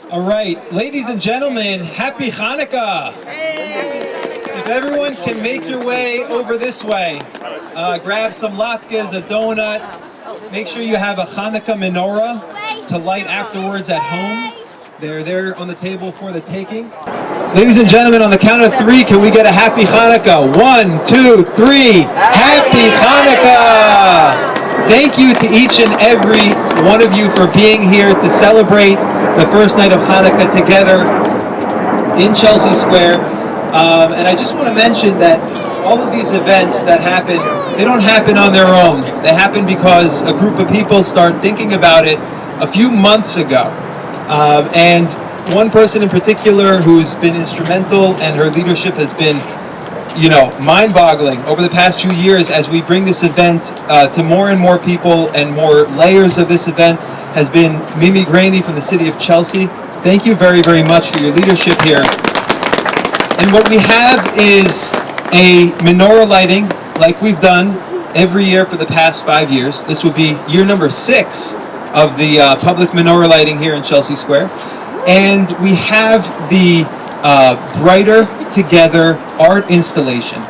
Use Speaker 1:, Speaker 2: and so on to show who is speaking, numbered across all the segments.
Speaker 1: All right, ladies and gentlemen, happy Hanukkah! If everyone can make your way over this way, grab some latkes, a donut, make sure you have a Hanukkah menorah to light afterwards at home. They're there on the table for the taking. Ladies and gentlemen, on the count of three, can we get a happy Hanukkah? 1, 2, 3, happy Hanukkah! Thank you to each and every one of you for being here to celebrate the first night of Hanukkah together in Chelsea Square. And I just want to mention that all of these events that happen, they don't happen on their own. They happen because a group of people start thinking about it a few months ago. And one person in particular who's been instrumental, and her leadership has been mind-boggling over the past few years as we bring this event to more and more people and more layers of this event, has been Mimi Graney from the city of Chelsea. Thank you very, very much for your leadership here. And what we have is a menorah lighting like we've done every year for the past 5 years. This will be year number 6 of the public menorah lighting here in Chelsea Square. And we have the Brighter Together art installation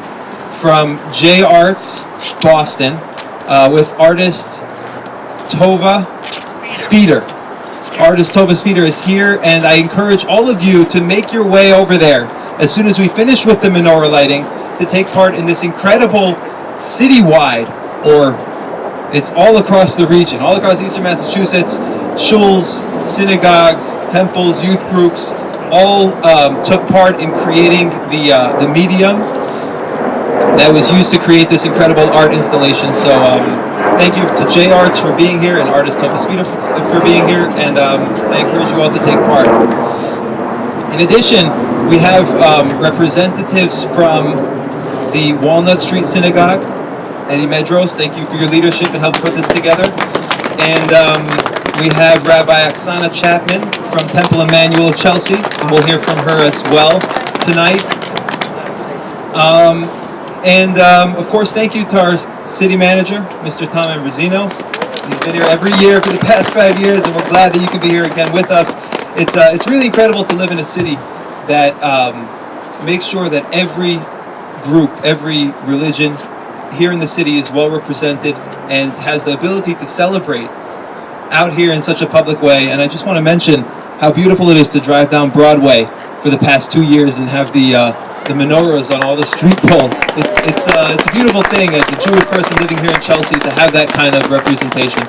Speaker 1: from J Arts Boston with artist Tova Speeder. Artist Tova Speeder is here, and I encourage all of you to make your way over there as soon as we finish with the menorah lighting to take part in this incredible citywide, or it's all across the region, all across Eastern Massachusetts, shuls, synagogues, temples, youth groups, all took part in creating the medium that was used to create this incredible art installation. So thank you to J Arts for being here, and artist Tova Speeder for being here, and I encourage you all to take part. In addition, we have representatives from the Walnut Street Synagogue. Eddie Medros, thank you for your leadership and help put this together. And we have Rabbi Oksana Chapman from Temple Emmanuel of Chelsea, and we'll hear from her as well tonight. Of course, thank you to our city manager, Mr. Tom Ambrosino. He's been here every year for the past 5 years, and we're glad that you could be here again with us. It's really incredible to live in a city that makes sure that every group, every religion here in the city is well represented and has the ability to celebrate out here in such a public way. And I just want to mention how beautiful it is to drive down Broadway for the past 2 years and have the menorahs on all the street poles. It's a beautiful thing as a Jewish person living here in Chelsea to have that kind of representation.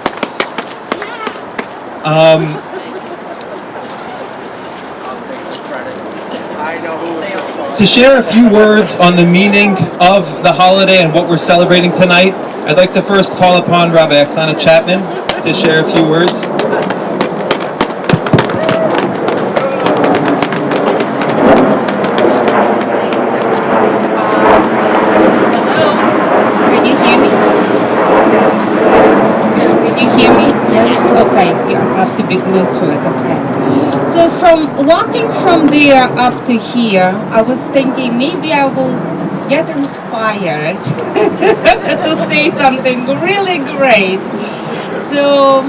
Speaker 1: To share a few words on the meaning of the holiday and what we're celebrating tonight, I'd like to first call upon Rabbi Oksana Chapman to share a few words.
Speaker 2: Be glued to it, okay. So from walking from there up to here, I was thinking maybe I will get inspired to say something really great. So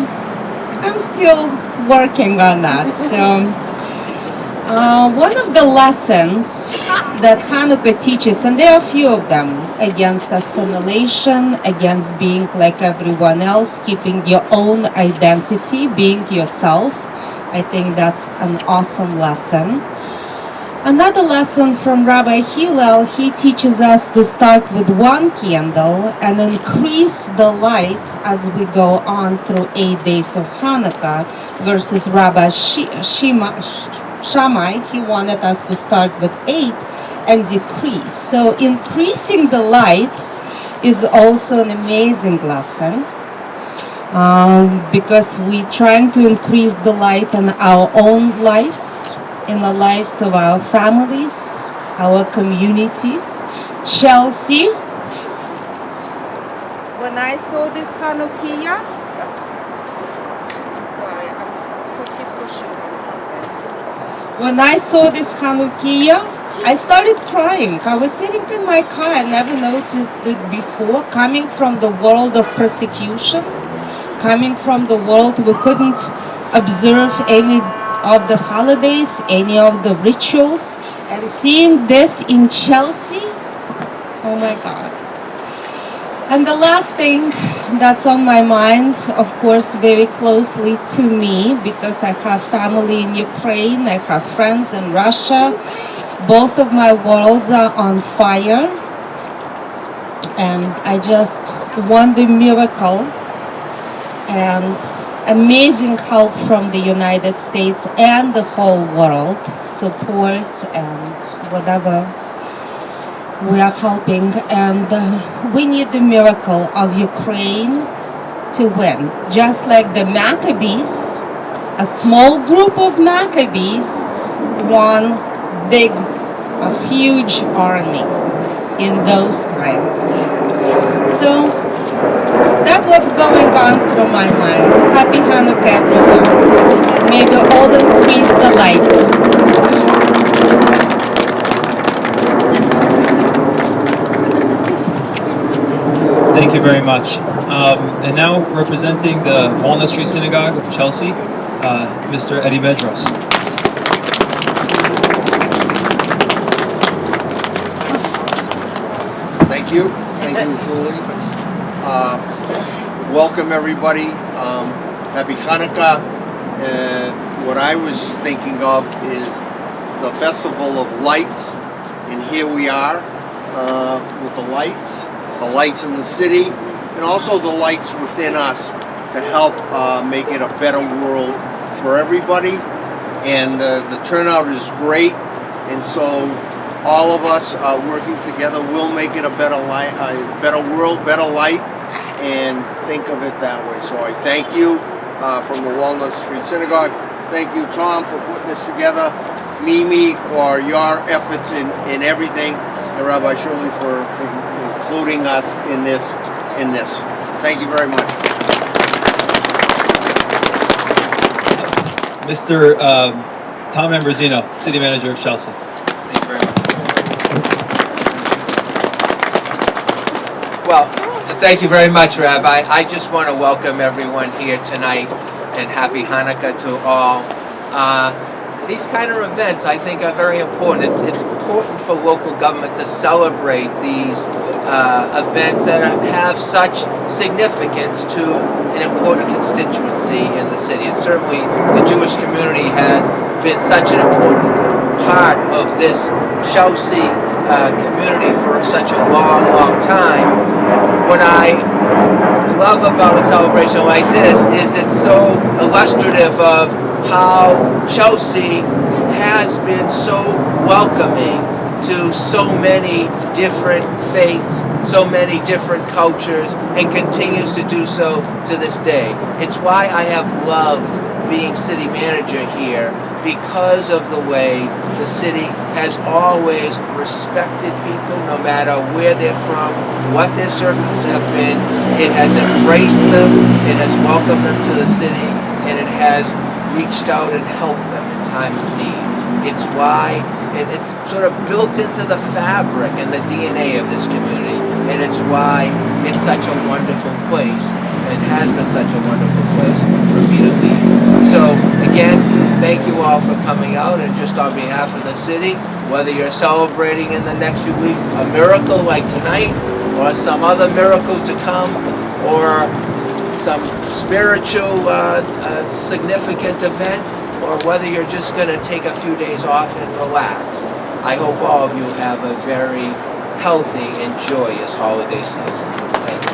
Speaker 2: I'm still working on that. So one of the lessons that Hanukkah teaches, and there are a few of them, against assimilation, against being like everyone else, keeping your own identity, being yourself. I think that's an awesome lesson. Another lesson from Rabbi Hillel, he teaches us to start with one candle and increase the light as we go on through 8 days of Hanukkah, versus Rabbi Shammai, he wanted us to start with 8 and decrease. So increasing the light is also an amazing lesson, because we're trying to increase the light in our own lives, in the lives of our families, our communities. Chelsea, when I saw this Hanukkah, when I saw this Hanukkah, I started crying. I was sitting in my car. I never noticed it before. Coming from the world of persecution, coming from the world we couldn't observe any of the holidays, any of the rituals, and seeing this in Chelsea, oh my God. And the last thing that's on my mind, of course, very closely to me, because I have family in Ukraine, I have friends in Russia. Both of my worlds are on fire. And I just want the miracle and amazing help from the United States and the whole world, support and whatever we are helping, and we need the miracle of Ukraine to win. Just like the Maccabees, a small group of Maccabees won a huge army in those times. So that's what's going on through my mind. Happy Hanukkah, everyone. May we all increase the light.
Speaker 1: Thank you very much. And now, representing the Walnut Street Synagogue of Chelsea, Mr. Eddie Medros.
Speaker 3: Thank you, Julie. Welcome everybody. Happy Hanukkah. What I was thinking of is the Festival of Lights, and here we are with the lights in the city, and also the lights within us to help make it a better world for everybody. And the turnout is great, and so all of us working together will make it a better light, a better world, better light, and think of it that way. So I thank you from the Walnut Street Synagogue. Thank you, Tom, for putting this together. Mimi, for your efforts in everything, and Rabbi Shirley for including us in this. Thank you very much.
Speaker 1: Mr. Tom Ambrosino, City Manager of Chelsea. Thank you very much.
Speaker 4: Well, thank you very much, Rabbi. I just want to welcome everyone here tonight, and happy Hanukkah to all. These kind of events, I think, are very important. It's important for local government to celebrate these events that have such significance to an important constituency in the city. And certainly the Jewish community has been such an important part of this Chelsea community for such a long, long time. What I love about a celebration like this is it's so illustrative of how Chelsea has been so welcoming to so many different faiths, so many different cultures, and continues to do so to this day. It's why I have loved being city manager here, because of the way the city has always respected people no matter where they're from, what their circumstances have been. It has embraced them, it has welcomed them to the city, and it has reached out and helped them in time of need. It's why it's sort of built into the fabric and the DNA of this community, and it's why it's such a wonderful place, and has been such a wonderful place for me to lead. So again, thank you all for coming out, and just on behalf of the city, whether you're celebrating in the next few weeks a miracle like tonight, or some other miracle to come, or some spiritual significant event, or whether you're just going to take a few days off and relax. I hope all of you have a very healthy and joyous holiday season. Thank you.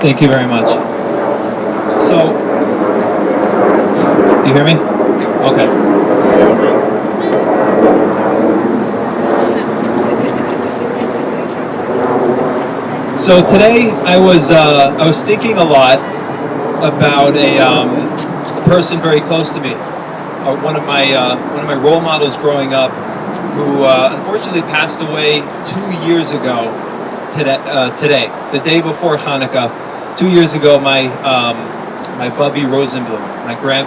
Speaker 1: Thank you very much. So, do you hear me? Okay. So today I was thinking a lot about a person very close to me, one of my role models growing up, who unfortunately passed away 2 years ago today, the day before Hanukkah. 2 years ago, my Bubby Rosenblum,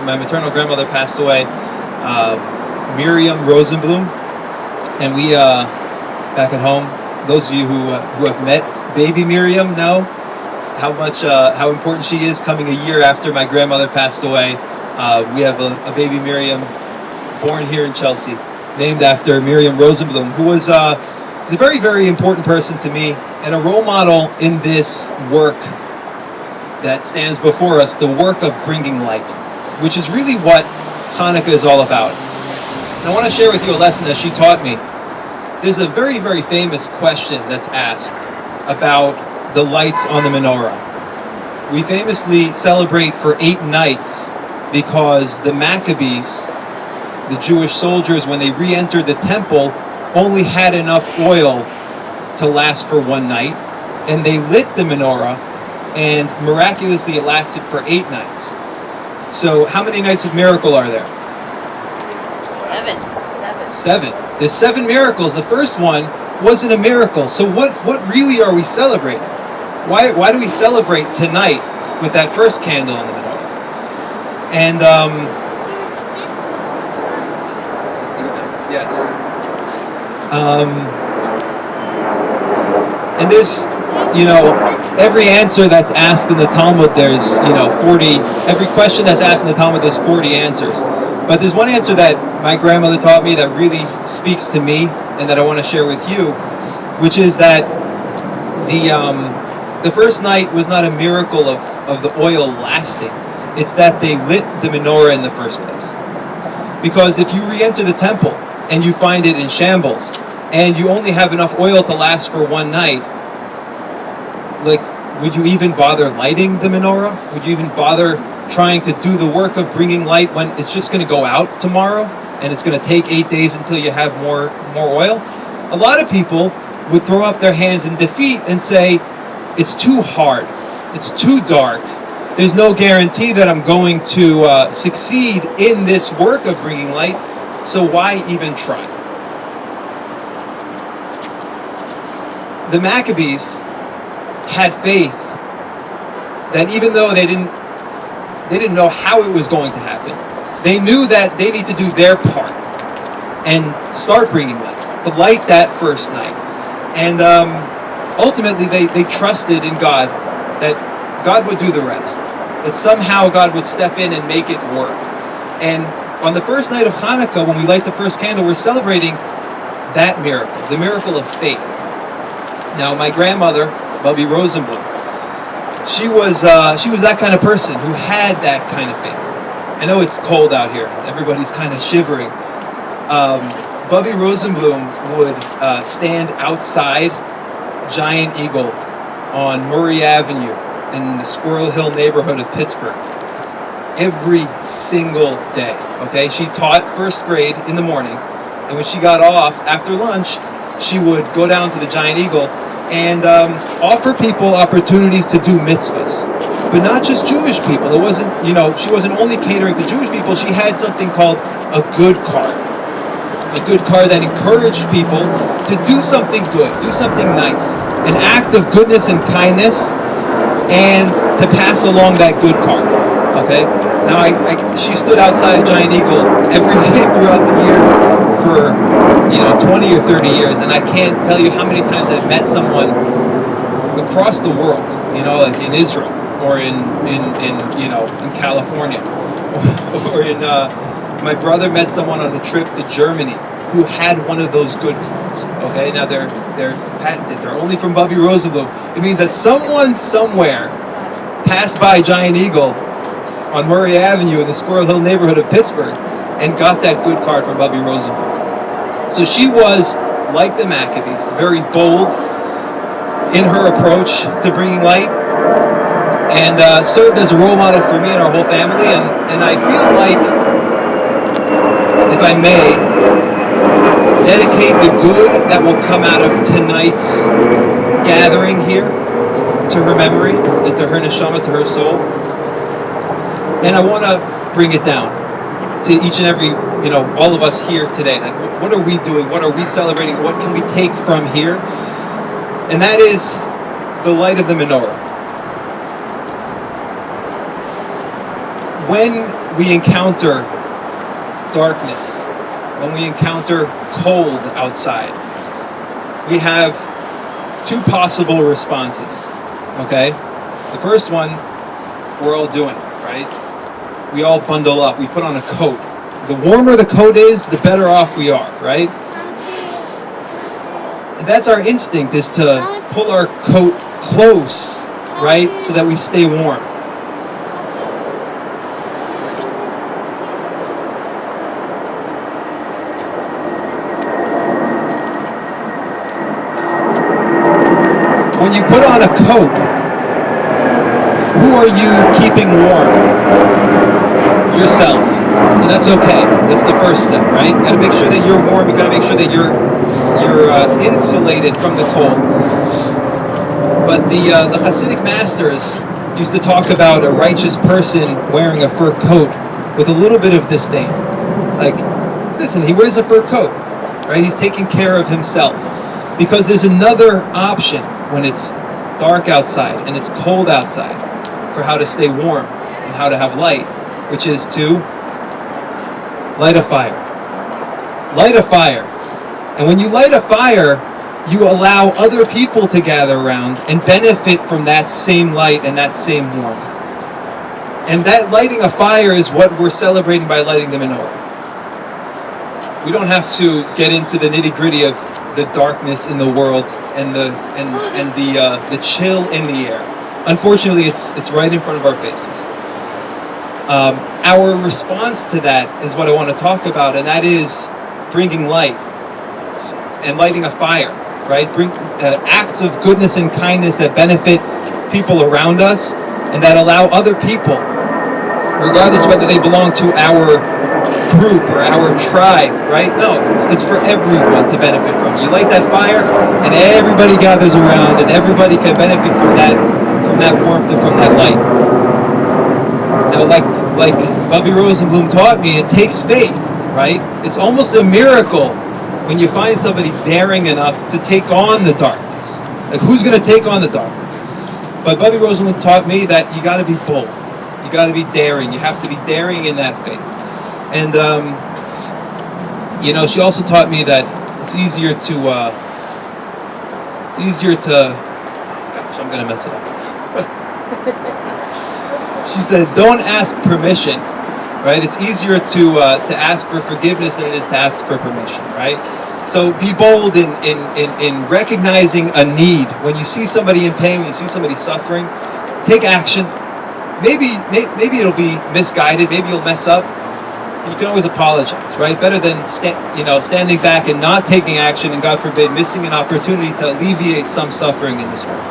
Speaker 1: my maternal grandmother passed away, Miriam Rosenblum, and we back at home. Those of you who have met baby Miriam know how important she is. Coming a year after my grandmother passed away, we have a baby Miriam, born here in Chelsea, named after Miriam Rosenblum, who was a very, very important person to me and a role model in this work that stands before us, the work of bringing light, which is really what Hanukkah is all about. And I want to share with you a lesson that she taught me. There's a very, very famous question that's asked about the lights on the menorah. We famously celebrate for 8 nights because the Maccabees, the Jewish soldiers, when they re-entered the temple, only had enough oil to last for 1 night, and they lit the menorah, and miraculously it lasted for 8 nights. So how many nights of miracle are there? 7. There's 7 miracles. The first one wasn't a miracle. So what really are we celebrating? Why do we celebrate tonight with that first candle on the menorah? And yes. And there's, every answer that's asked in the Talmud, there's, 40, every question that's asked in the Talmud, there's 40 answers. But there's one answer that my grandmother taught me that really speaks to me and that I want to share with you, which is that the first night was not a miracle of the oil lasting. It's that they lit the menorah in the first place. Because if you re-enter the temple and you find it in shambles and you only have enough oil to last for 1 night, would you even bother lighting the menorah? Would you even bother trying to do the work of bringing light when it's just going to go out tomorrow and it's going to take 8 days until you have more oil? A lot of people would throw up their hands in defeat and say, it's too hard, it's too dark, there's no guarantee that I'm going to succeed in this work of bringing light, so why even try? The Maccabees had faith that even though they didn't know how it was going to happen, they knew that they need to do their part and start bringing light, the light that first night. And ultimately they trusted in God, that God would do the rest, that somehow God would step in and make it work. And on the first night of Hanukkah, when we light the first candle, we're celebrating that miracle, the miracle of faith. Now, my grandmother, Bubby Rosenblum, she was that kind of person who had that kind of faith. I know it's cold out here. Everybody's kind of shivering. Bubby Rosenblum would stand outside Giant Eagle on Murray Avenue in the Squirrel Hill neighborhood of Pittsburgh every single day. Okay, she taught first grade in the morning, and when she got off after lunch, she would go down to the Giant Eagle and offer people opportunities to do mitzvahs, but not just Jewish people. It wasn't, she wasn't only catering to Jewish people. She had something called a good card that encouraged people to do something good, do something nice, an act of goodness and kindness, and to pass along that good card. Okay. Now, she stood outside Giant Eagle every day throughout the year for 20 or 30 years, and I can't tell you how many times I've met someone across the world, like in Israel or in California, or my brother met someone on a trip to Germany who had one of those good cards. Okay, now they're patented. They're only from Bubby Rosenblum. It means that someone somewhere passed by Giant Eagle on Murray Avenue in the Squirrel Hill neighborhood of Pittsburgh and got that good card from Bubby Rosenblum. So she was, like the Maccabees, very bold in her approach to bringing light, and served as a role model for me and our whole family. And I feel like, if I may, dedicate the good that will come out of tonight's gathering here to her memory and to her neshama, to her soul. And I want to bring it down to each and every, all of us here today. Like, what are we doing? What are we celebrating? What can we take from here? And that is the light of the menorah. When we encounter darkness, when we encounter cold outside, we have 2 possible responses, okay? The first one, we're all doing, right? We all bundle up, we put on a coat. The warmer the coat is, the better off we are, right? And that's our instinct, is to pull our coat close, right? So that we stay warm. When you put on a coat, who are you keeping warm? Yourself. And that's okay. That's the first step, right? You gotta make sure that you're warm. You gotta make sure that you're insulated from the cold. But the Hasidic masters used to talk about a righteous person wearing a fur coat with a little bit of disdain. Like, listen, he wears a fur coat, right? He's taking care of himself. Because there's another option when it's dark outside and it's cold outside for how to stay warm and how to have light, which is to light a fire. Light a fire. And when you light a fire, you allow other people to gather around and benefit from that same light and that same warmth. And that lighting a fire is what we're celebrating by lighting the menorah. We don't have to get into the nitty-gritty of the darkness in the world and the chill in the air. Unfortunately, it's right in front of our faces. Our response to that is what I want to talk about, and that is bringing light and lighting a fire, right? Bring acts of goodness and kindness that benefit people around us and that allow other people, regardless whether they belong to our group or our tribe, right? No, it's for everyone to benefit from. You light that fire, and everybody gathers around, and everybody can benefit from that warmth and from that light. Now, like Bobby Rosenblum taught me, it takes faith, right? It's almost a miracle when you find somebody daring enough to take on the darkness. Like, who's going to take on the darkness? But Bobby Rosenblum taught me that you got to be bold. You got to be daring. You have to be daring in that faith. And, she also taught me that it's easier to, gosh, I'm going to mess it up. She said, don't ask permission, right? It's easier to ask for forgiveness than it is to ask for permission, right? So be bold in recognizing a need. When you see somebody in pain, when you see somebody suffering, take action. Maybe it'll be misguided, maybe you'll mess up. You can always apologize, right? Better than standing back and not taking action, and God forbid, missing an opportunity to alleviate some suffering in this world.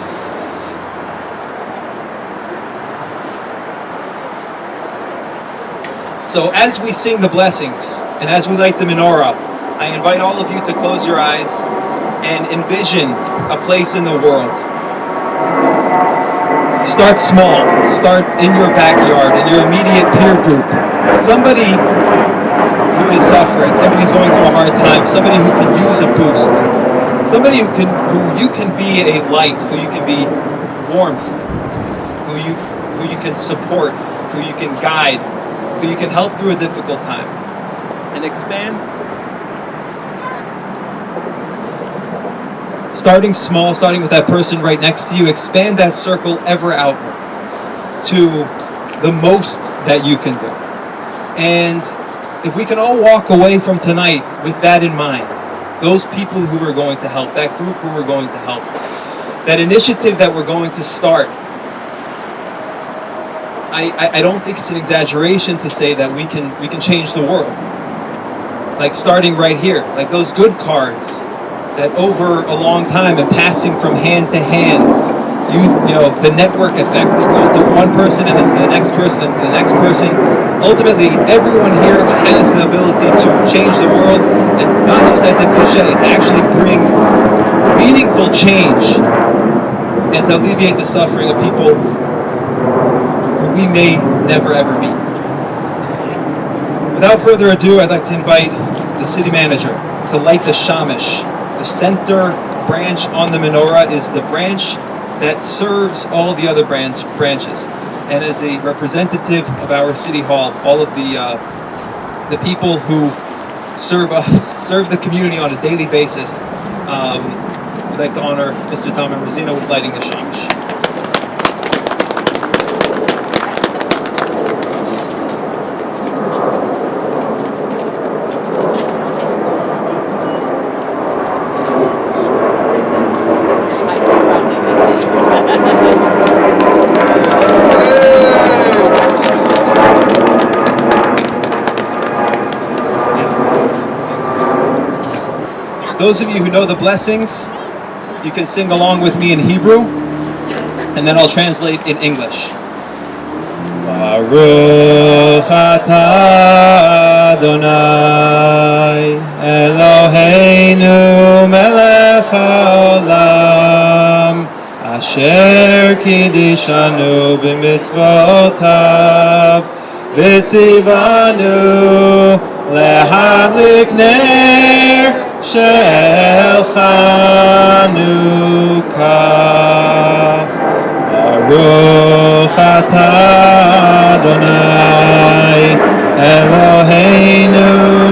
Speaker 1: So as we sing the blessings and as we light the menorah, I invite all of you to close your eyes and envision a place in the world. Start small. Start in your backyard, in your immediate peer group. Somebody who is suffering, somebody who's going through a hard time, somebody who can use a boost, somebody who you can be a light, who you can be warmth, who you can support, who you can guide, who you can help through a difficult time. And expand. Starting small, starting with that person right next to you, expand that circle ever outward to the most that you can do. And if we can all walk away from tonight with that in mind, those people who we're going to help, that group who we're going to help, that initiative that we're going to start, I don't think it's an exaggeration to say that we can change the world. Like starting right here, like those good cards that over a long time and passing from hand to hand, the network effect that goes to one person and then to the next person and to the next person. Ultimately, everyone here has the ability to change the world, and not just as a cliche, to actually bring meaningful change and to alleviate the suffering of people who we may never ever meet. Without further ado, I'd like to invite the city manager to light the shamash. The center branch on the menorah is the branch that serves all the other branches. And as a representative of our city hall, all of the people who serve the community on a daily basis, we'd like to honor Mr. Tom Rosino with lighting the shamash. those of you who know the blessings, you can sing along with me in Hebrew, and then I'll translate in English. Baruch atah Adonai Eloheinu melech haolam asher kiddushanu b'mitzvotav v'tzivanu lehadlik ner shel Chanukah. Baruch atah Adonai Eloheinu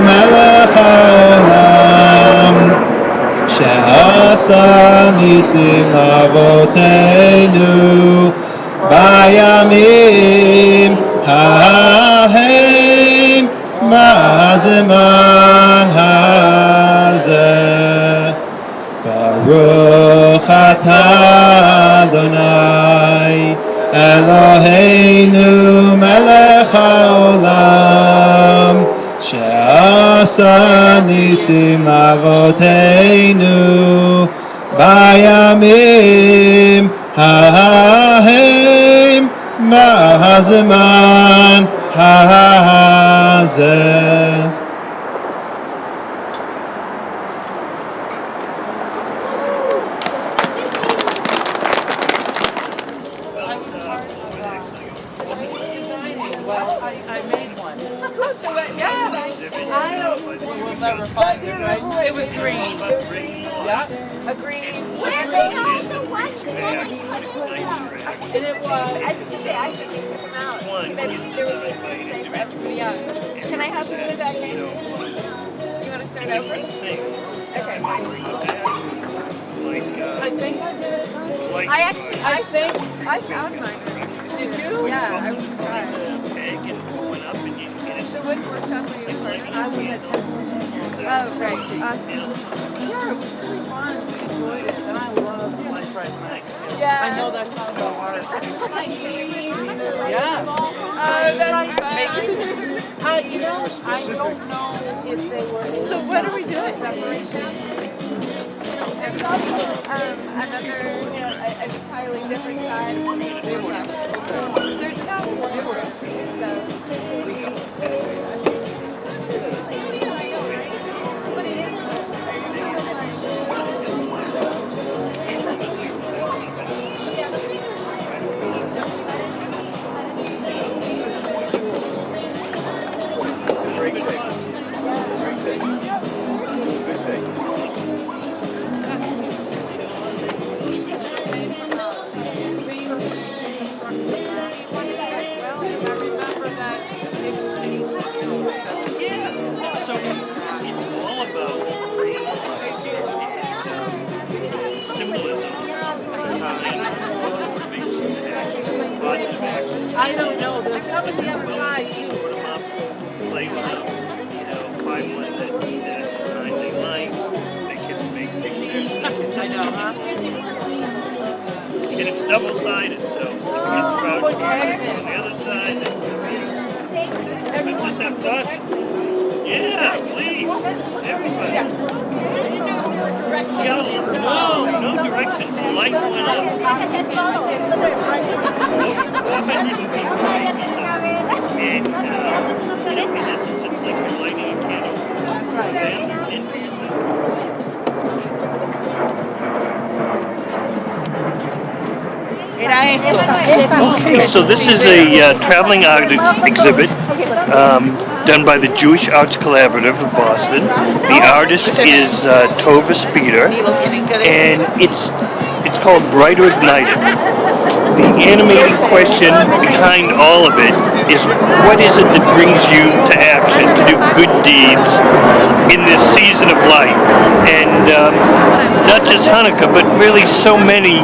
Speaker 1: melech haolam she'asa nisim lavoteinu bayamim hahem ma'azeman hazeh. Baruch atah Adonai Eloheinu melech haolam she'asa nisim lavoteinu bayamim hahem ma'azeman hazeh.
Speaker 5: It was green. Yeah. Agreed. And it was. I think they took them out. So that there would be a food safe for everybody. Yeah. Can I help you with that game? You want to start over? Okay.
Speaker 6: I think I did a sign.
Speaker 5: I found mine.
Speaker 6: Did you?
Speaker 5: Yeah, I was surprised. So which workshop were you part of?
Speaker 6: I was at 10.
Speaker 5: Oh, great. Awesome.
Speaker 6: Yeah, it was really fun. We enjoyed it. And I love my friend Mike.
Speaker 5: Yeah.
Speaker 6: I know that's how they are. Yeah.
Speaker 5: That's fun.
Speaker 6: You know, I don't know if they were.
Speaker 5: So what are we doing?
Speaker 6: Separation.
Speaker 5: Another, an entirely different side. There's about 4 different trees, so. But it is cool.
Speaker 7: So it's all about symbolism.
Speaker 6: I don't know. There's some of the other side too.
Speaker 7: Put them up, play with them. Find one that design they like. They can make pictures.
Speaker 6: I know, huh?
Speaker 7: And it's double-sided, so if it gets crowded on the other side, then just have fun. Yeah, please. Everybody. No directions. Light went up. 400 people. And, in essence, it's like you're lighting a candle. Okay, so this is a traveling art exhibit done by the Jewish Arts Collaborative of Boston. The artist is Tova Speeder, and it's called Brighter Ignited. The animating question behind all of it is, what is it that brings you to action, to do good deeds in this season of light? And not just Hanukkah, but really so many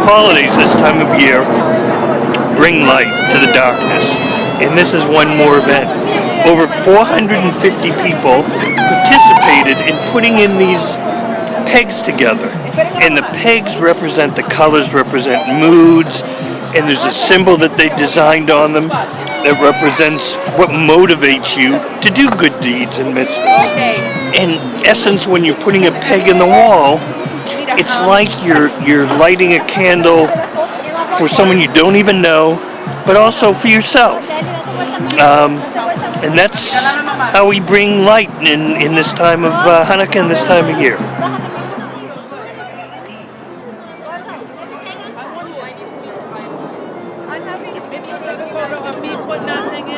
Speaker 7: holidays this time of year bring light to the darkness. And this is one more event. Over 450 people participated in putting in these pegs together. And the pegs represent, the colors represent moods, and there's a symbol that they designed on them. that represents what motivates you to do good deeds and mitzvahs. In essence, when you're putting a peg in the wall, it's like you're lighting a candle for someone you don't even know, but also for yourself. And that's how we bring light in this time of Hanukkah and this time of year.
Speaker 6: Maybe you'll take a photo of me putting that thing in.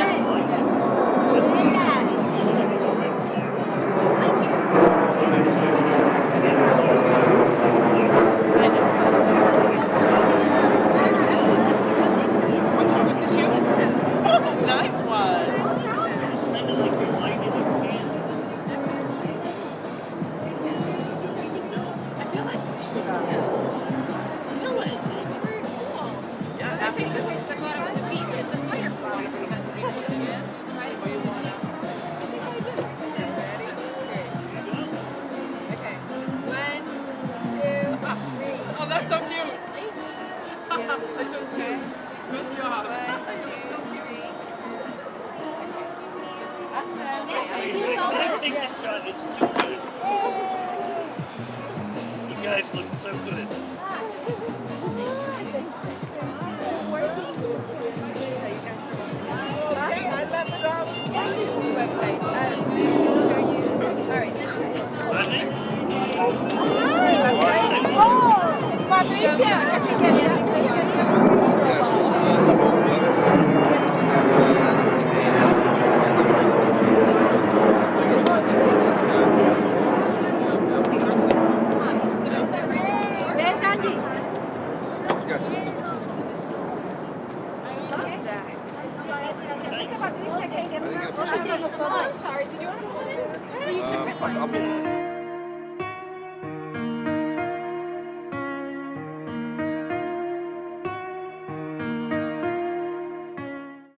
Speaker 6: Nice one.
Speaker 5: I think this one's the bottom of the beat, but it's a firefly. Right? Or you wanna? Okay. 1, 2, 3.
Speaker 6: Oh, that's so cute.
Speaker 5: That's so cute.
Speaker 6: Good job.
Speaker 5: 1, 2, 3.
Speaker 7: You guys look so good.
Speaker 5: Sorry, did you want to put it in? So you should